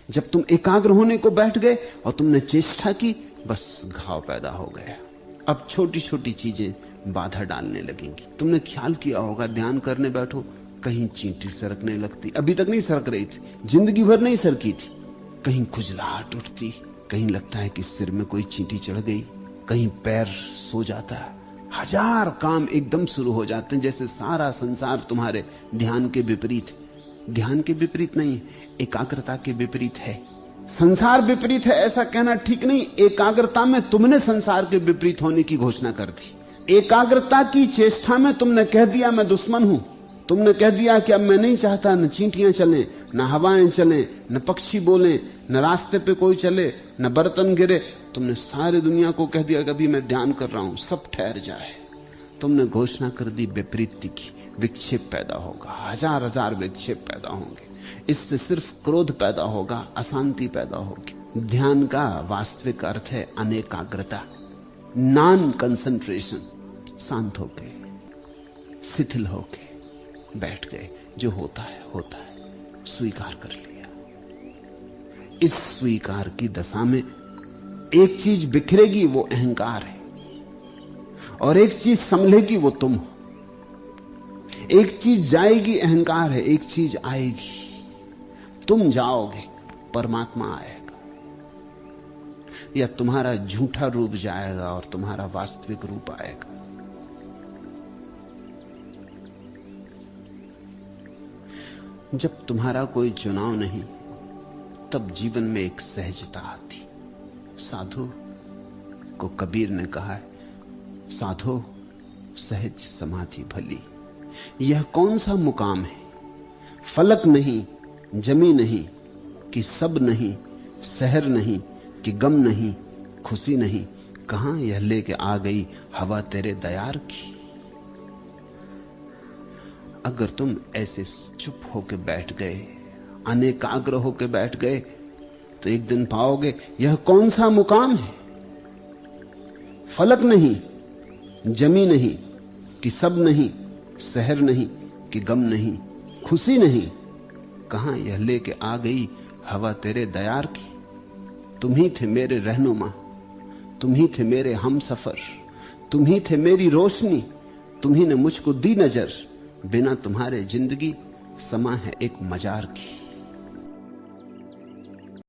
जब तुम एकाग्र होने को बैठ गए और तुमने चेष्टा की, बस घाव पैदा हो गया। अब छोटी छोटी चीजें बाधा डालने लगेंगी। तुमने ख्याल किया होगा, ध्यान करने बैठो, कहीं चींटी सरकने लगती, अभी तक नहीं सरक रही थी, जिंदगी भर नहीं सरकी थी, कहीं खुजलाहट उठती, कहीं लगता है कि सिर में कोई चींटी चढ़ गई, कहीं पैर सो जाता है। हजार काम एकदम शुरू हो जाते हैं, जैसे सारा संसार तुम्हारे ध्यान के विपरीत। ध्यान के विपरीत नहीं, एकाग्रता के विपरीत है। संसार विपरीत है ऐसा कहना ठीक नहीं, एकाग्रता में तुमने संसार के विपरीत होने की घोषणा कर दी। एकाग्रता की चेष्टा में तुमने कह दिया मैं दुश्मन हूं। तुमने कह दिया कि अब मैं नहीं चाहता न चींटियां चलें, न हवाएं चलें, न पक्षी बोलें, न रास्ते पे कोई चले, न बर्तन गिरे। तुमने सारी दुनिया को कह दिया कि अभी मैं ध्यान कर रहा हूं, सब ठहर जाए। तुमने घोषणा कर दी विपरीत की। विक्षेप पैदा होगा, हजार हजार विक्षेप पैदा होंगे। इससे सिर्फ क्रोध पैदा होगा, अशांति पैदा होगी। ध्यान का वास्तविक अर्थ है अनेकाग्रता, नॉन कंसंट्रेशन। शांत होके, शिथिल होके बैठ गए, जो होता है होता है, स्वीकार कर लिया। इस स्वीकार की दशा में एक चीज बिखरेगी, वो अहंकार है, और एक चीज संभलेगी, वो तुम हो। एक चीज जाएगी, अहंकार है, एक चीज आएगी, तुम जाओगे, परमात्मा आएगा, या तुम्हारा झूठा रूप जाएगा और तुम्हारा वास्तविक रूप आएगा। जब तुम्हारा कोई चुनाव नहीं, तब जीवन में एक सहजता आती। साधु को कबीर ने कहा है, साधो सहज समाधि भली। यह कौन सा मुकाम है? फलक नहीं, जमी नहीं, कि सब नहीं, शहर नहीं, कि गम नहीं, खुशी नहीं, कहां यह लेके आ गई हवा तेरे दयार की। अगर तुम ऐसे चुप होके बैठ गए, अनेकाग्र होके बैठ गए, तो एक दिन पाओगे यह कौन सा मुकाम है? फलक नहीं, जमी नहीं, कि सब नहीं, शहर नहीं, कि गम नहीं, खुशी नहीं, कहां यह लेके आ गई हवा तेरे दयार की। तुम ही थे मेरे रहनुमा, तुम ही थे मेरे हम सफर, तुम ही थे मेरी रोशनी, तुम ही ने मुझको दी नजर। बिना तुम्हारे जिंदगी समा है एक मजार की।